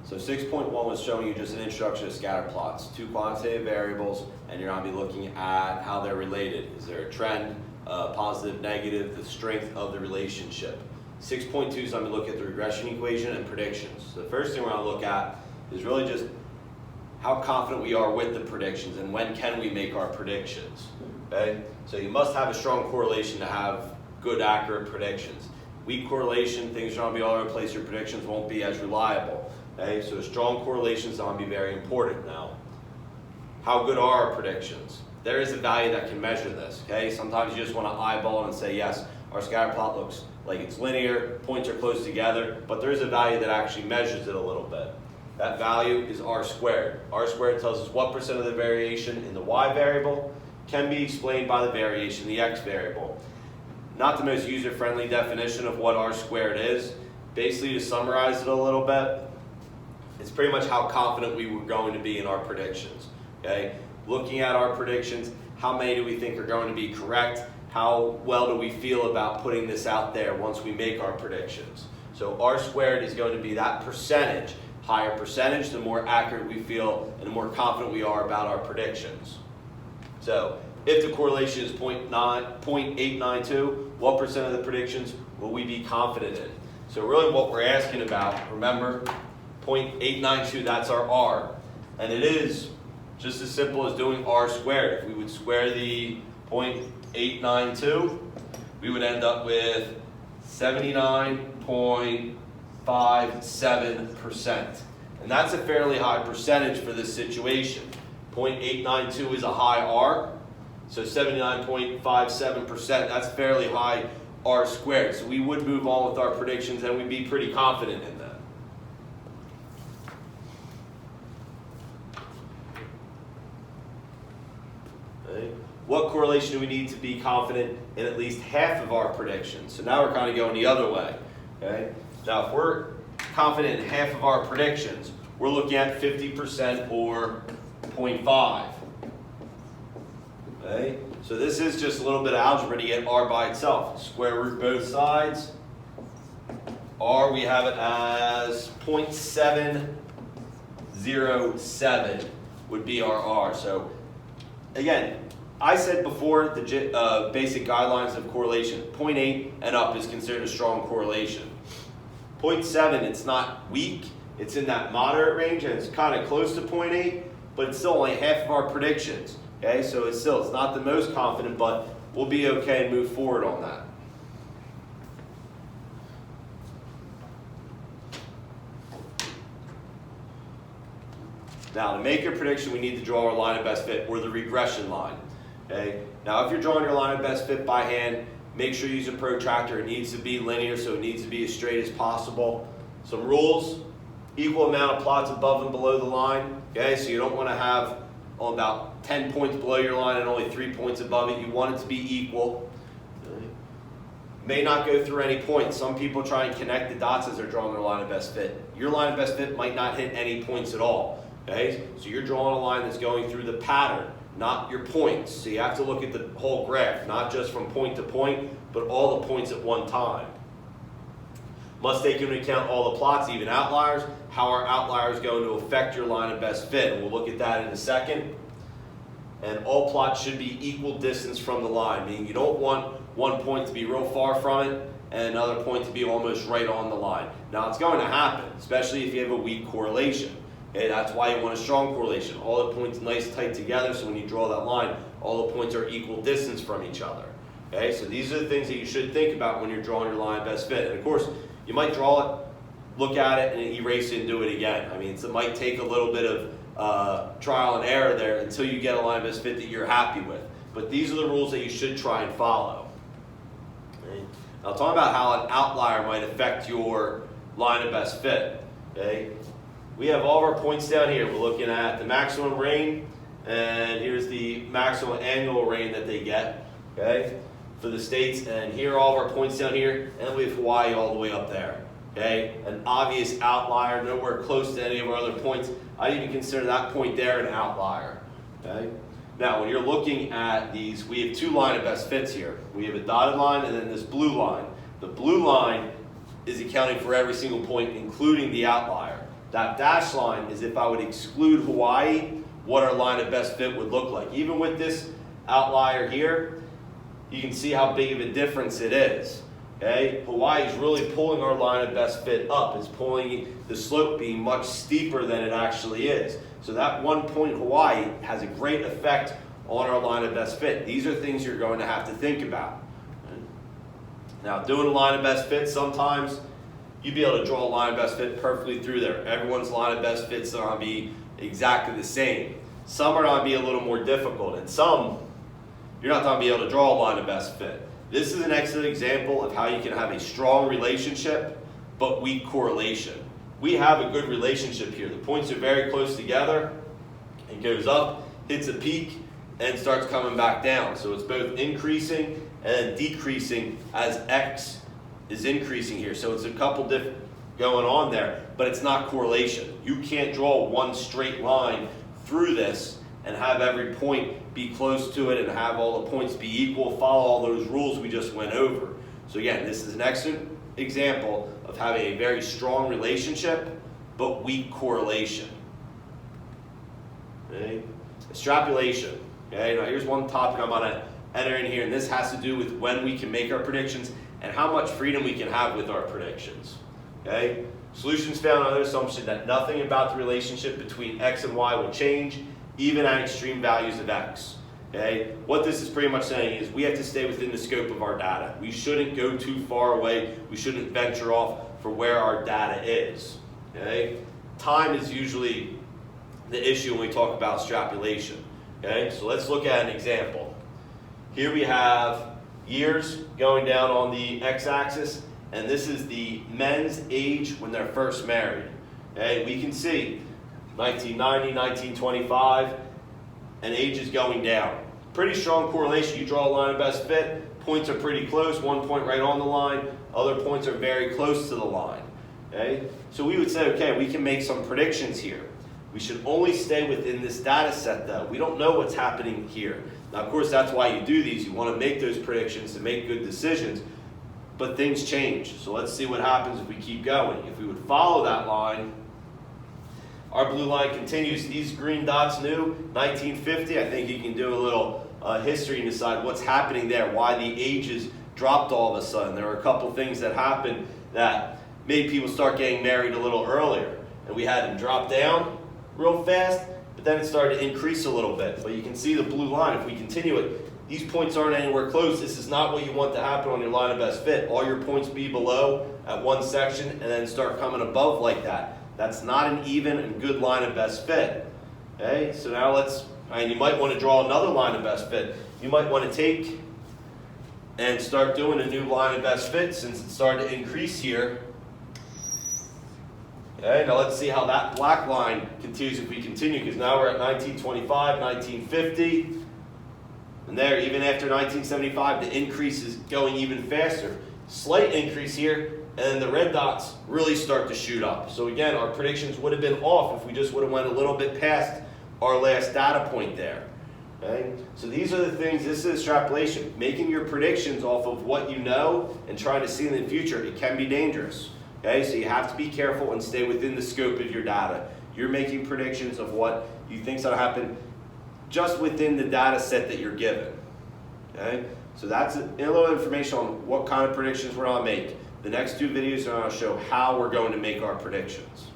So 6.1 was showing you just an introduction to scatter plots, two quantitative variables, and you're going to be looking at how they're related. Is there a trend, positive, negative, the strength of the relationship? 6.2 is going to look at the regression equation and predictions. So the first thing we're going to look at is really just how confident we are with the predictions and when can we make our predictions. Okay? So you must have a strong correlation to have good, accurate predictions. Weak correlation, things are going to be all over the place, your predictions won't be as reliable. Okay? So strong correlation is going to be very important now. How good are our predictions? There is a value that can measure this. Okay? Sometimes you just want to eyeball it and say, yes, our scatter plot looks like it's linear, points are close together, but there is a value that actually measures it a little bit. That value is R squared. R squared tells us what % of the variation in the Y variable can be explained by the variation in the X variable. Not the most user-friendly definition of what R squared is. Basically, to summarize it a little bit, it's pretty much how confident we were going to be in our predictions. Okay? Looking at our predictions, how many do we think are going to be correct? How well do we feel about putting this out there once we make our predictions? So R squared is going to be that percentage. Higher percentage, the more accurate we feel and the more confident we are about our predictions. So if the correlation is 0.892, what % of the predictions will we be confident in? So really what we're asking about, remember, 0.892, that's our R. And it is just as simple as doing R squared. If we would square the 0.892, we would end up with 79.57%. And that's a fairly high percentage for this situation. 0.892 is a high R, so 79.57%, that's fairly high R squared. So we would move on with our predictions and we'd be pretty confident in them. Okay. What correlation do we need to be confident in at least half of our predictions? So now we're kind of going the other way. Okay? Now if we're confident in half of our predictions, we're looking at 50% or 0.5. Okay? So this is just a little bit of algebra to get R by itself. Square root both sides. R, we have it as 0.707 would be our R. So again, I said before the basic guidelines of correlation, 0.8 and up is considered a strong correlation. 0.7, it's not weak, it's in that moderate range and it's kind of close to 0.8, but it's still only half of our predictions. Okay, so it's not the most confident, but we'll be okay and move forward on that. Now, to make a prediction, we need to draw our line of best fit, or the regression line. Okay? Now, if you're drawing your line of best fit by hand, make sure you use a protractor. It needs to be linear, so it needs to be as straight as possible. Some rules: equal amount of plots above and below the line. Okay, so you don't want to have about 10 points below your line and only 3 points above it. You want it to be equal. Okay. May not go through any points. Some people try and connect the dots as they're drawing their line of best fit. Your line of best fit might not hit any points at all. Okay, so you're drawing a line that's going through the pattern, not your points. So you have to look at the whole graph, not just from point to point, but all the points at one time. Must take into account all the plots, even outliers. How are outliers going to affect your line of best fit? And we'll look at that in a second. And all plots should be equal distance from the line, meaning you don't want one point to be real far from it and another point to be almost right on the line. Now it's going to happen, especially if you have a weak correlation. Okay, that's why you want a strong correlation. All the points nice tight together, so when you draw that line, all the points are equal distance from each other. Okay, so these are the things that you should think about when you're drawing your line of best fit. And of course, you might draw it, look at it, and erase it and do it again. I mean, it might take a little bit of trial and error there until you get a line of best fit that you're happy with. But these are the rules that you should try and follow. Okay? Now, talking about how an outlier might affect your line of best fit. Okay? We have all of our points down here. We're looking at the maximum rain, and here's the maximum annual rain that they get. Okay? For the states, and here are all of our points down here, and we have Hawaii all the way up there. Okay, an obvious outlier, nowhere close to any of our other points. I even consider that point there an outlier. Okay, now when you're looking at these, we have two line of best fits here. We have a dotted line and then this blue line. The blue line is accounting for every single point, including the outlier. That dashed line is if I would exclude Hawaii, what our line of best fit would look like. Even with this outlier here, you can see how big of a difference it is. Okay? Hawaii is really pulling our line of best fit up. It's pulling the slope being much steeper than it actually is. So that 1 point Hawaii has a great effect on our line of best fit. These are things you're going to have to think about. Now, doing a line of best fit, sometimes you'd be able to draw a line of best fit perfectly through there. Everyone's line of best fit's going to be exactly the same. Some are going to be a little more difficult, and some you're not going to be able to draw a line of best fit. This is an excellent example of how you can have a strong relationship but weak correlation. We have a good relationship here. The points are very close together. It goes up, hits a peak, and starts coming back down. So it's both increasing and decreasing as X is increasing here. So it's a couple different going on there, but it's not correlation. You can't draw one straight line through this and have every point be close to it and have all the points be equal, follow all those rules we just went over. So again, this is an excellent example of having a very strong relationship but weak correlation. Okay? Extrapolation. Okay, now here's one topic I'm going to enter in here, and this has to do with when we can make our predictions and how much freedom we can have with our predictions. Okay? Solutions found on the assumption that nothing about the relationship between X and Y will change, even at extreme values of X. Okay? What this is pretty much saying is we have to stay within the scope of our data. We shouldn't go too far away. We shouldn't venture off for where our data is. Okay? Time is usually the issue when we talk about extrapolation. Okay? So let's look at an example. Here we have years going down on the x-axis, and this is the men's age when they're first married. Okay? We can see 1990, 1925, and age is going down. Pretty strong correlation. You draw a line of best fit, points are pretty close, 1 point right on the line, other points are very close to the line. Okay? So we would say, okay, we can make some predictions here. We should only stay within this data set though. We don't know what's happening here. Now, of course, that's why you do these. You want to make those predictions to make good decisions, but things change. So let's see what happens if we keep going. If we would follow that line, our blue line continues. These green dots new, 1950. I think you can do a little history and decide what's happening there, why the ages dropped all of a sudden. There were a couple things that happened that made people start getting married a little earlier. And we had them drop down real fast, but then it started to increase a little bit. But you can see the blue line. If we continue it, these points aren't anywhere close. This is not what you want to happen on your line of best fit. All your points be below at one section and then start coming above like that. That's not an even and good line of best fit. Okay, so now and you might want to draw another line of best fit. You might want to take and start doing a new line of best fit since it started to increase here. Okay, now let's see how that black line continues if we continue, because now we're at 1925, 1950, and there, even after 1975, the increase is going even faster. Slight increase here, and the red dots really start to shoot up. So again, our predictions would have been off if we just would have went a little bit past our last data point there. Okay? So these are the things, this is extrapolation. Making your predictions off of what you know and trying to see in the future, it can be dangerous. Okay, so you have to be careful and stay within the scope of your data. You're making predictions of what you think is going to happen just within the data set that you're given. Okay, so that's a little information on what kind of predictions we're going to make. The next two videos are going to show how we're going to make our predictions.